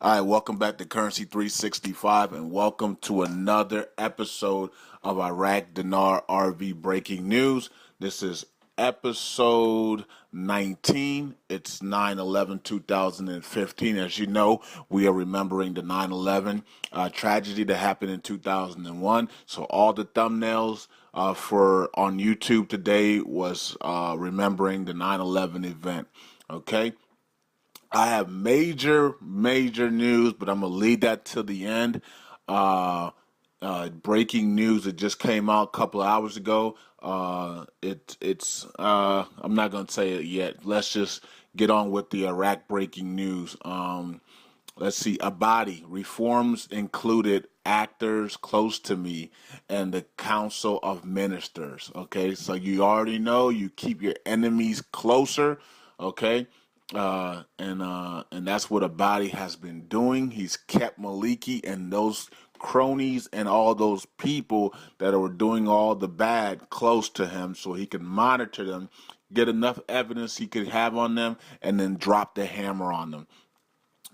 All right, welcome back to Currency 365 and welcome to another episode of Iraq Dinar RV Breaking News. This is episode 19. It's 9/11/2015. As you know, we are remembering the 9/11 tragedy that happened in 2001. So all the thumbnails for on YouTube today was remembering the 9/11 event. Okay. I have major news, but I'm gonna leave that till the end. Breaking news that just came out a couple of hours ago. I'm not gonna say it yet. Let's just get on with the Iraq breaking news. Let's see. Abadi reforms included actors close to me and the Council of Ministers. Okay, so you already know you keep your enemies closer. Okay, and that's what Abadi has been doing. He's kept Maliki and those cronies and all those people that were doing all the bad close to him, so he can monitor them, get enough evidence he could have on them, and then drop the hammer on them.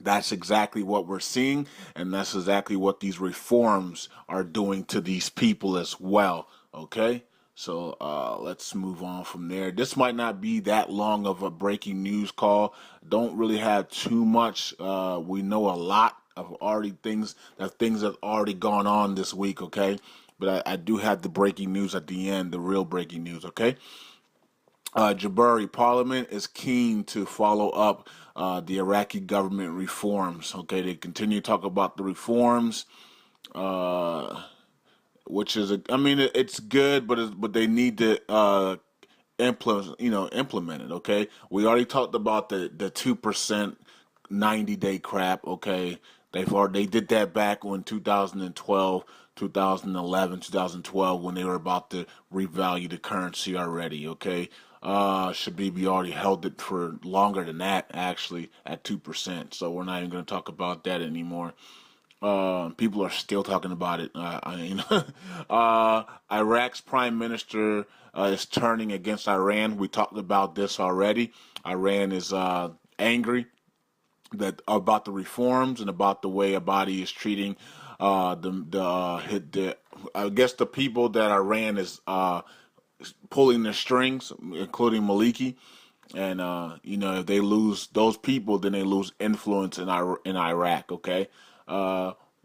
That's exactly what we're seeing, and that's exactly what these reforms are doing to these people as well. Okay, so let's move on from there. This might not be that long of a breaking news call. Don't really have too much. We know a lot of already things have already gone on this week. Okay, but I do have the breaking news at the end, the real breaking news. Okay. Jabari, Parliament is keen to follow up the Iraqi government reforms. Okay, they continue to talk about the reforms, uh, which is, it's good, but they need to implement it. Okay, we already talked about the 2% 90-day crap. Okay, they did that back in 2012, 2011, 2012 when they were about to revalue the currency already. Okay, Shabibi already held it for longer than that, actually, at 2%. So we're not even going to talk about that anymore. People are still talking about it. Iraq's prime minister is turning against Iran. We talked about this already. Iran is angry that about the reforms and about the way Abadi is treating the I guess the people that Iran is pulling their strings, including Maliki. And if they lose those people, then they lose influence in Iraq. Okay,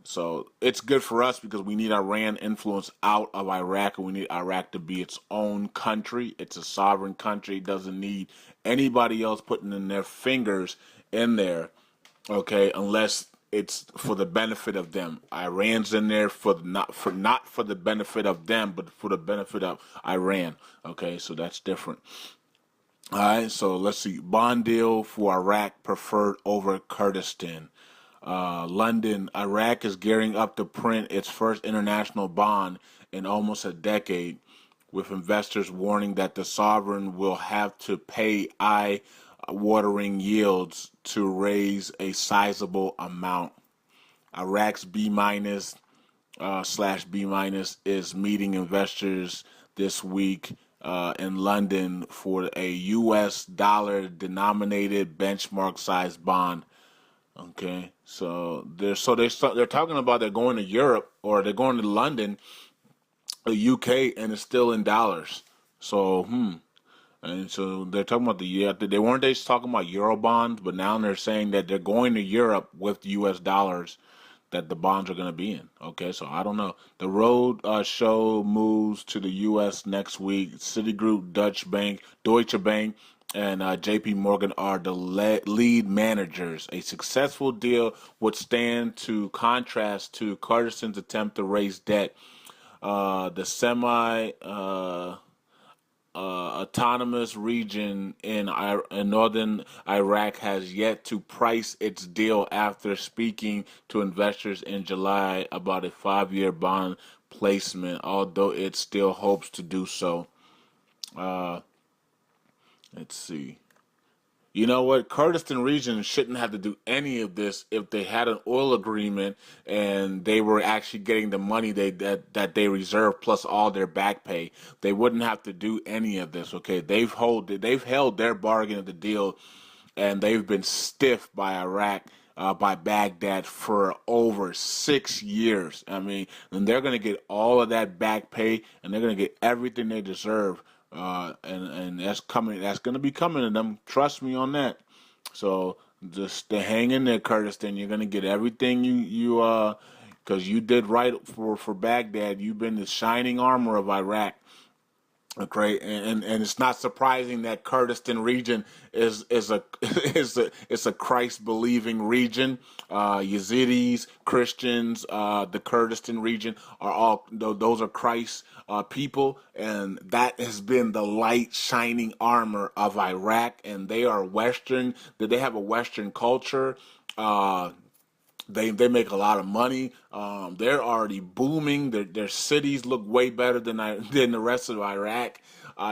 so it's good for us because we need Iran influence out of Iraq, and we need Iraq to be its own country. It's a sovereign country. It doesn't need anybody else putting in their fingers in there. Okay, unless it's for the benefit of them. Iran's in there not for the benefit of them, but for the benefit of Iran. Okay, so that's different. All right, so let's see. Bond deal for Iraq preferred over Kurdistan. London, Iraq is gearing up to print its first international bond in almost a decade, with investors warning that the sovereign will have to pay eye-watering yields to raise a sizable amount. Iraq's B minus slash B minus is meeting investors this week in London for a U.S. dollar denominated benchmark size bond. Okay, so they're talking about they're going to Europe or they're going to London, the UK, and it's still in dollars. So and so they're talking about they weren't they talking about Euro bonds, but now they're saying that they're going to Europe with U.S. dollars that the bonds are going to be in. Okay, so I don't know. The road show moves to the U.S. next week. Citigroup, Deutsche Bank, and J.P. Morgan are the lead managers. A successful deal would stand to contrast to Kyrgyzstan's attempt to raise debt. The semi autonomous region in northern Iraq has yet to price its deal after speaking to investors in July about a 5-year bond placement, although it still hopes to do so. Uh, let's see. You know what? Kurdistan region shouldn't have to do any of this if they had an oil agreement and they were actually getting the money that they reserve plus all their back pay. They wouldn't have to do any of this. Okay, they've held their bargain of the deal, and they've been stiff by Iraq by Baghdad for over 6 years. I mean, and they're going to get all of that back pay, and they're going to get everything they deserve. And that's coming. That's going to be coming to them. Trust me on that. So just to hang in there, Kurdistan. You're going to get everything because you did right for Baghdad. You've been the shining armor of Iraq. Okay, and it's not surprising that Kurdistan region is a is a Christ believing region. Yazidis, Christians, the Kurdistan region are all those are Christ people, and that has been the light shining armor of Iraq. And they are Western. That they have a Western culture. They make a lot of money. They're already booming. Their cities look way better than the rest of Iraq.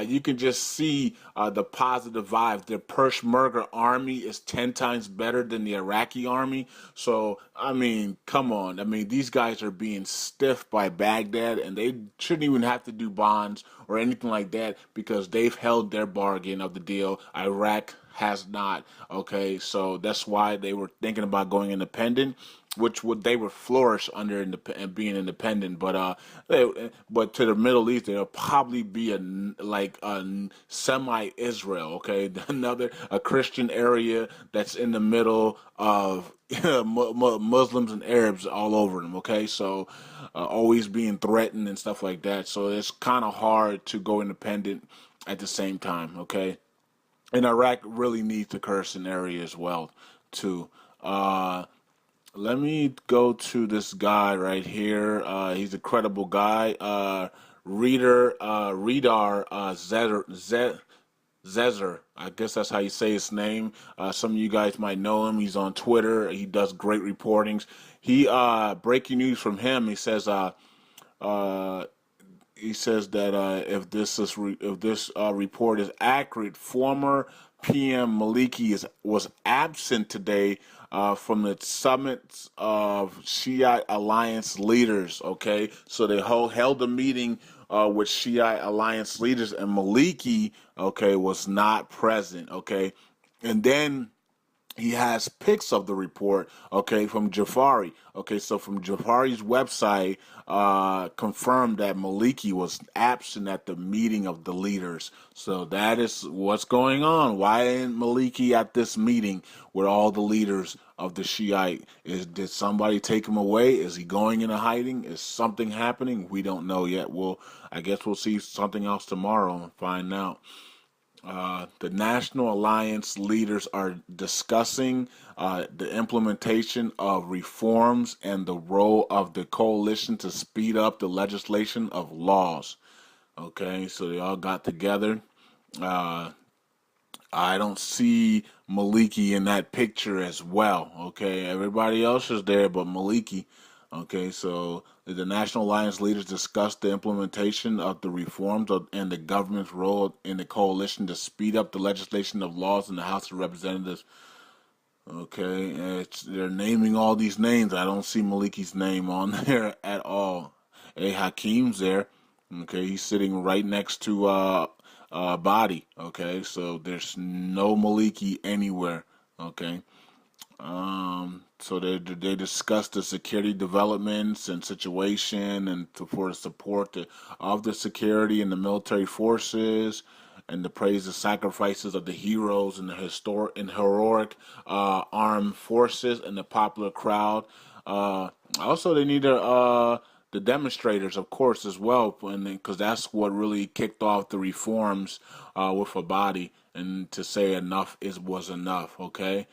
You can just see the positive vibes. The Peshmerga army is 10 times better than the Iraqi army. So, I mean, come on. I mean, these guys are being stiffed by Baghdad, and they shouldn't even have to do bonds or anything like that because they've held their bargain of the deal. Iraq has not. Okay, so that's why they were thinking about going independent, which would they would flourish under being independent. But to the Middle East, there'll probably be a semi-Israel. Okay, a Christian area that's in the middle of Muslims and Arabs all over them. Okay, so always being threatened and stuff like that. So it's kind of hard to go independent at the same time. Okay. And Iraq really needs the Kurdistan area as well, too. Let me go to this guy right here. He's a credible guy. Redar Zezer. I guess that's how you say his name. Some of you guys might know him. He's on Twitter. He does great reportings. Breaking news from him. Uh, he says that if this report is accurate, former PM Maliki was absent today from the summits of Shiite alliance leaders. Okay, so they held a meeting with Shiite alliance leaders, and Maliki, okay, was not present. Okay, and then he has pics of the report, okay, from Jafari. Okay, so from Jafari's website, confirmed that Maliki was absent at the meeting of the leaders. So that is what's going on. Why isn't Maliki at this meeting with all the leaders of the Shiite? Did somebody take him away? Is he going into hiding? Is something happening? We don't know yet. I guess we'll see something else tomorrow and find out. The National Alliance leaders are discussing the implementation of reforms and the role of the coalition to speed up the legislation of laws. Okay, so they all got together. Uh, I don't see Maliki in that picture as well. Okay, everybody else is there but Maliki. Okay, so the National Alliance leaders discussed the implementation of the and the government's role in the coalition to speed up the legislation of laws in the House of Representatives. Okay, they're naming all these names. I don't see Maliki's name on there at all. Hey, Hakeem's there. Okay, he's sitting right next to Body. Okay, so there's no Maliki anywhere. Okay. So they discussed the security developments and situation for the support of the security and the military forces, and to praise the sacrifices of the heroes and the heroic armed forces and the popular crowd. Also, they need the demonstrators, of course, as well, because that's what really kicked off the reforms with a body, and to say enough was enough. Okay.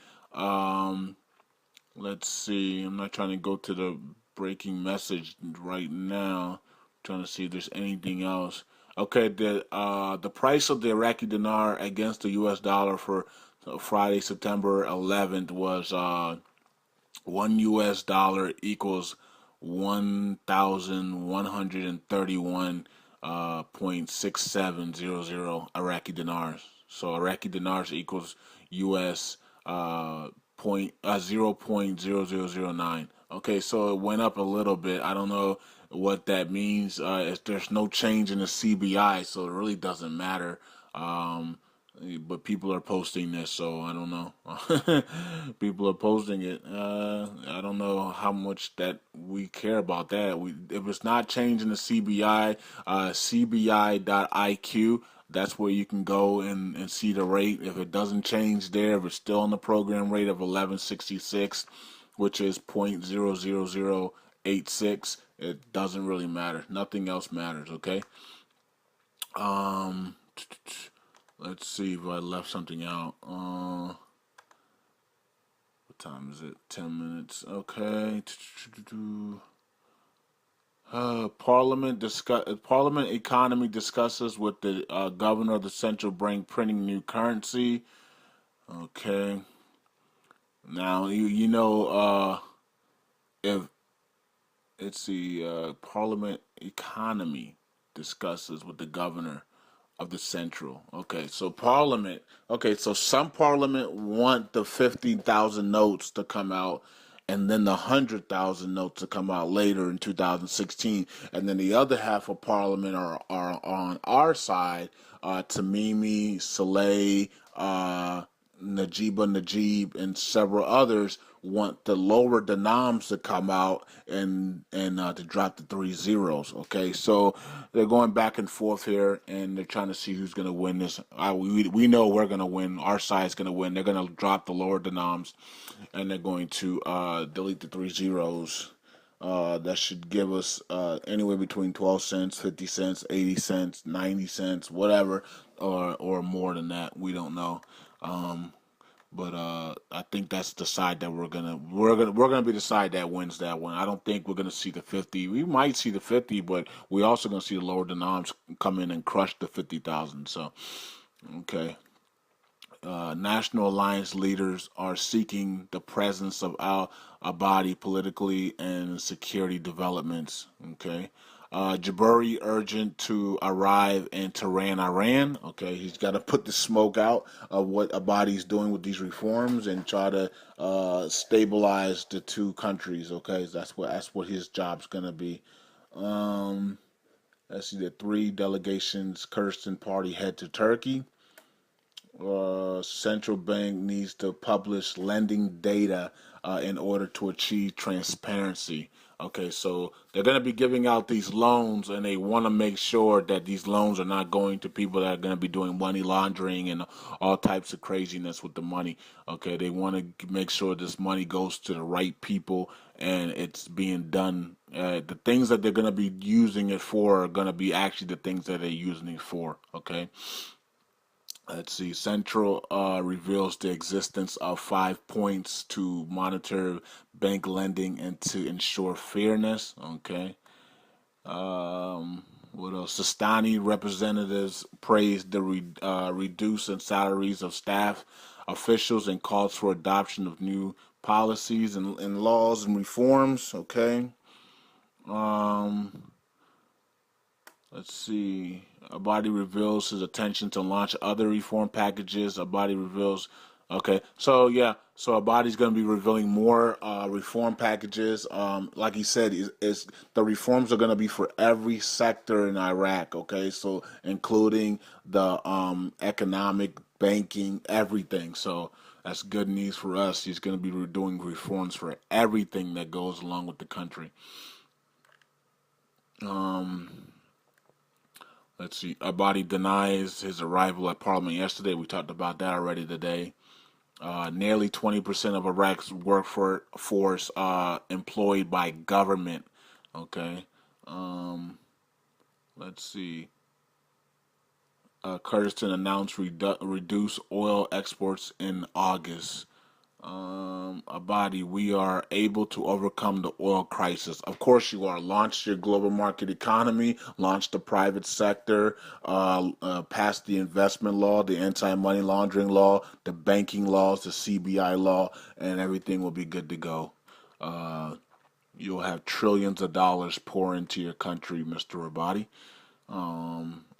Let's see. I'm not trying to go to the breaking message right now. I'm trying to see if there's anything else. Okay, the price of the Iraqi dinar against the U.S. dollar for Friday, September 11th was $1 equals 1,131 .6700 Iraqi dinars. So Iraqi dinars equals US 0.0009. Okay, so it went up a little bit. I don't know what that means. There's no change in the CBI, so it really doesn't matter. but people are posting this, so I don't know. People are posting it. I don't know how much that we care about that. If it's not changing the CBI, CBI.IQ. That's where you can go and see the rate. If it doesn't change there, if it's still on the program rate of 1166, which is 0.00086, it doesn't really matter. Nothing else matters. Okay. Um. Let's see if I left something out. What time is it? 10 minutes. Okay. Parliament economy discusses with the governor of the central bank printing new currency. Okay. Now you know if it's the Parliament economy discusses with the governor of the central. Okay, so Parliament. Okay, so some Parliament want the 50,000 notes to come out, and then the 100,000 notes to come out later in 2016, and then the other half of Parliament are on our side. Tamimi, Saleh, Najib, and several others want the lower denoms to come out and to drop the three zeros. Okay, so they're going back and forth here, and they're trying to see who's going to win this. We know we're going to win. Our side's going to win. They're going to drop the lower denoms, and they're going to delete the three zeros. That should give us anywhere between 12 cents, 50 cents, 80 cents, 90 cents, whatever, or more than that. We don't know. But I think that's the side that we're gonna be the side that wins that one. I don't think we're gonna see the 50. We might see the 50, but we're also gonna see the lower denoms come in and crush the 50,000. So okay. National Alliance leaders are seeking the presence of Al Abadi politically and security developments. Okay. Jabari urgent to arrive in Tehran, Iran. Okay, he's got to put the smoke out of what Abadi's doing with these reforms and try to stabilize the two countries. Okay, that's what his job's gonna be. Um, let's see, the three delegations Kirsten party head to Turkey. Central bank needs to publish lending data in order to achieve transparency. Okay, so they're going to be giving out these loans, and they want to make sure that these loans are not going to people that are going to be doing money laundering and all types of craziness with the money. Okay, they want to make sure this money goes to the right people and it's being done. The things that they're going to be using it for are going to be actually the things that they're using it for. Okay. Let's see. Central reveals the existence of 5 points to monitor bank lending and to ensure fairness. Okay. What else? Sistani representatives praised the reduce in salaries of staff officials and calls for adoption of new policies and laws and reforms. Okay. Um, Let's see. Abadi reveals his intention to launch other reform packages. Abadi reveals. Okay, so yeah, so Abadi's going to be revealing more reform packages. Like he said, is the reforms are going to be for every sector in Iraq. Okay, so including the economic, banking, everything. So that's good news for us. He's going to be doing reforms for everything that goes along with the country. Um, Let's see. Abadi denies his arrival at Parliament yesterday. We talked about that already today. Nearly 20% of Iraq's workforce employed by government. Okay. Um, let's see. Kurdistan announced reduce oil exports in August. Abadi, we are able to overcome the oil crisis. Of course, you are. Launch your global market economy, launch the private sector, pass the investment law, the anti-money laundering law, the banking laws, the CBI law, and everything will be good to go. Uh, you'll have trillions of dollars pour into your country, Mr. Abadi.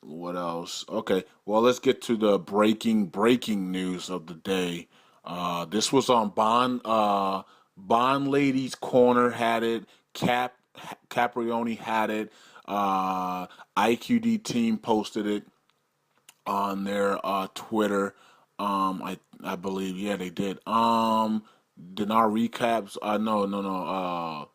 What else? Okay, well, let's get to the breaking news of the day. This was on Bond Ladies Corner had it. Caprioni had it. IQD team posted it. on their Twitter. I believe, yeah, they did. Dinar recaps. No, no, no.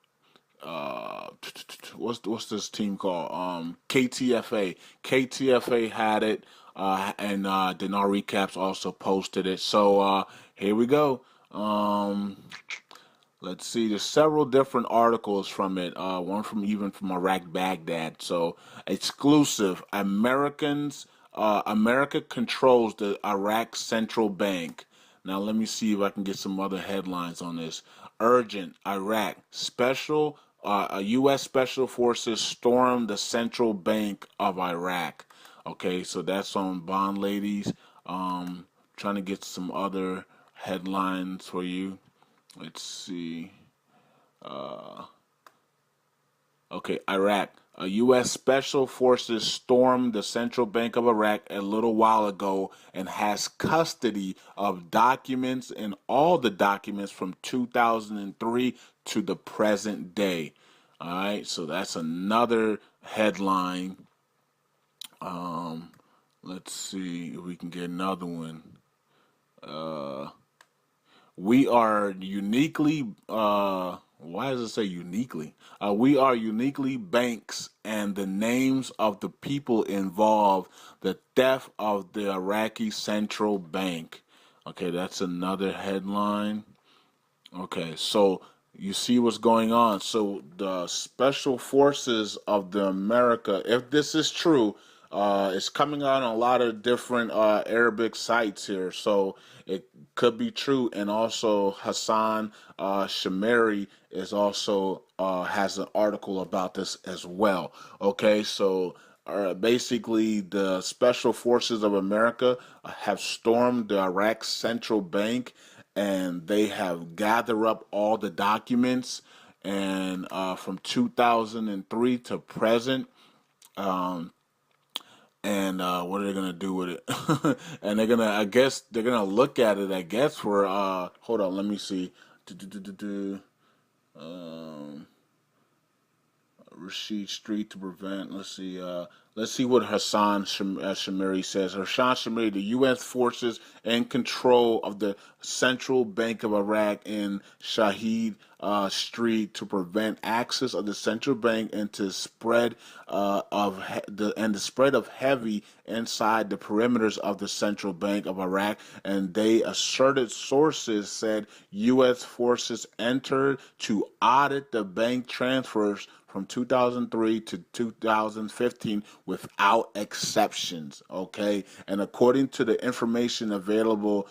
What's this team called? KTFA. KTFA had it, and Dinar recaps also posted it. So here we go. Um, Let's see. There's several different articles from it. One from even from Iraq Baghdad. So exclusive. America controls the Iraq Central Bank. Now let me see if I can get some other headlines on this. Urgent. Iraq special. U.S. Special Forces storm the central bank of Iraq. Okay, so that's on Bond Ladies. Trying to get some other headlines for you. Let's see. Okay, Iraq. U.S. Special Forces stormed the central bank of Iraq a little while ago and has custody of documents and all the documents from 2003 to the present day. All right, so that's another headline. Let's see if we can get another one. We are uniquely, why does it say uniquely? We are uniquely banks and the names of the people involved, the theft of the Iraqi central bank. Okay, that's another headline. Okay, so you see what's going on. So the special forces of the America, if this is true, it's coming out on a lot of different Arabic sites here. So it could be true. And also Hassan Shamari is also has an article about this as well. Okay, so basically the special forces of America have stormed the Iraq central bank and they have gathered up all the documents and from 2003 to present. And what are they gonna do with it? And they're gonna, I guess, they're gonna look at it. I guess for hold on, let me see. Um, Rashid Street to prevent. Let's see what Hassan Shamiri says. Hassan Shamiri, the U.S. forces in control of the Central Bank of Iraq in Shahid Street to prevent access of the central bank and to spread the spread of heavy inside the perimeters of the Central Bank of Iraq. And they asserted sources said U.S. forces entered to audit the bank transfers from 2003 to 2015 without exceptions. Okay, and according to the information available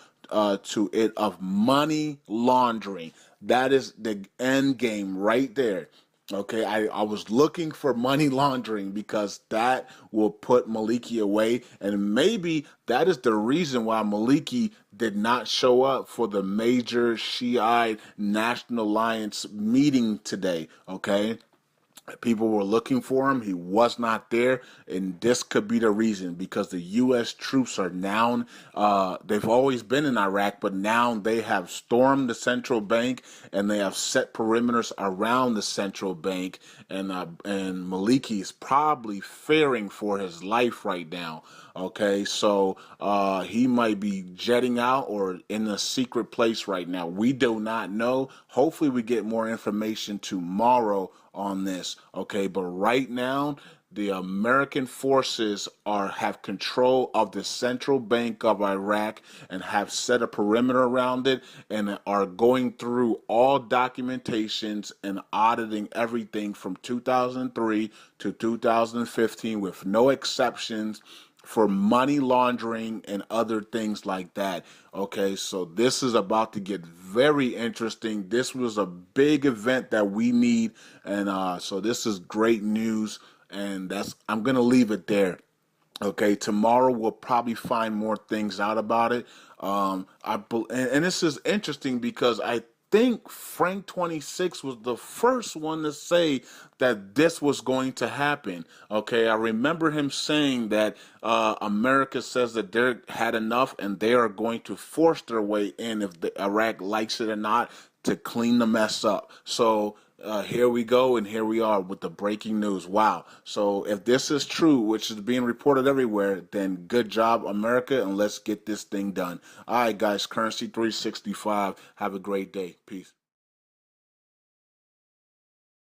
to it of money laundering, that is the end game right there. Okay, I was looking for money laundering because that will put Maliki away, and maybe that is the reason why Maliki did not show up for the major Shiite National Alliance meeting today. Okay, people were looking for him. He was not there, and this could be the reason because the U.S. troops are now. They've always been in Iraq, but now they have stormed the central bank and they have set perimeters around the central bank. And Maliki is probably fearing for his life right now. Okay, so he might be jetting out or in a secret place right now. We do not know. Hopefully, we get more information tomorrow on this. Okay, but right now the American forces have control of the central bank of Iraq and have set a perimeter around it and are going through all documentations and auditing everything from 2003 to 2015 with no exceptions for money laundering and other things like that. Okay, so this is about to get very interesting. This was a big event that we need, and so this is great news. And I'm gonna leave it there. Okay, tomorrow we'll probably find more things out about it. And this is interesting because I think Frank 26 was the first one to say that this was going to happen. Okay, I remember him saying that America says that they had enough and they are going to force their way in if Iraq likes it or not to clean the mess up. So here we go, and here we are with the breaking news. Wow. So if this is true, which is being reported everywhere, then good job, America, and let's get this thing done. All right, guys, Currency 365. Have a great day. Peace.